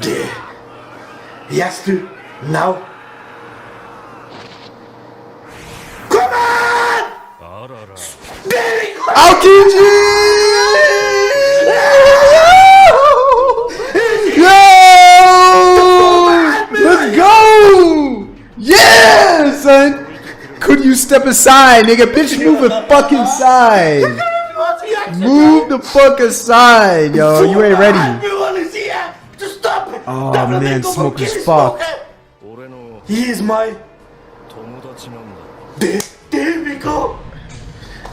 There. He has to. Now. Come on! There he goes! Aokiji! Yo! Let's go! Yeah, son! Could you step aside, nigga? Bitch, move the fucking side. Move the fuck aside, yo. You ain't ready. Everyone is here to stop it. Oh man, smoke is fucked. He is my. There we go.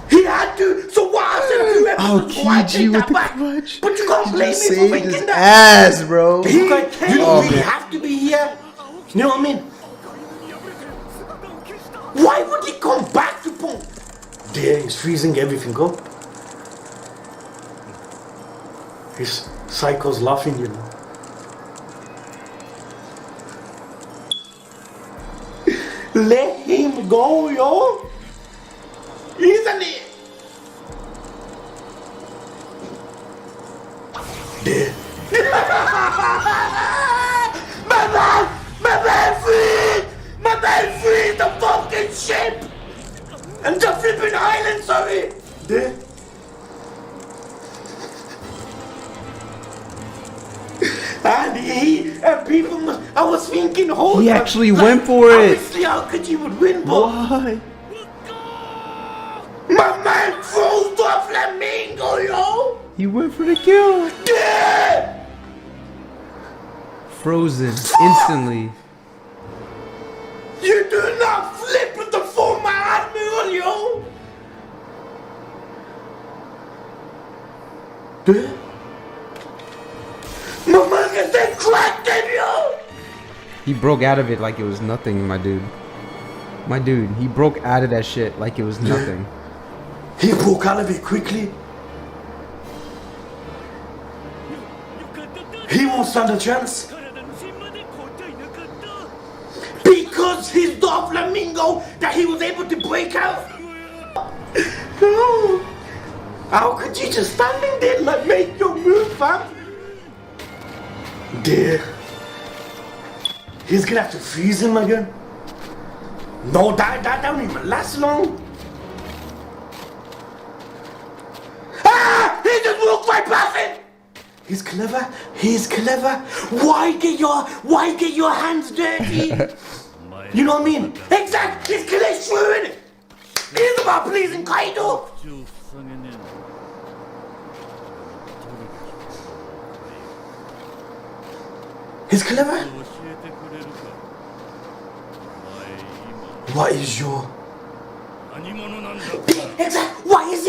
He had to. So what I said a few episodes ago, I Aokiji take with that the back. crutch. But you can't blame me for Saved making his that. ass, bro. You know, we man. have to be here. You know what I mean? Why would he come back to Pong? There, he's freezing everything, go. His psycho's laughing, you know. Let him go, yo. Isn't it? There. My man free! My man free the fucking ship! And the flipping island, sorry! There. And people must, I was thinking, hold He on, actually like, went for it. Obviously, Aokiji would win, but Why? my man froze Doflamingo, yo! He went for the kill. Yeah! Frozen instantly. You do not flip with the former admiral, yo! Yeah? My man gets that cracked him, yo! He broke out of it like it was nothing, my dude. My dude, he broke out of that shit like it was nothing. He broke out of it quickly. He won't stand a chance. Because he's Doflamingo that he was able to break out. No. How could you just standing there like make your move, fam? There. He's gonna have to freeze him again. No, that don't even last long. Ah! He just walked right past it! He's clever. He's clever. Why get your hands dirty? You know what I mean? Exactly. He's clever, it. He's about pleasing Kaido. He's clever. What is your... Exactly. Why is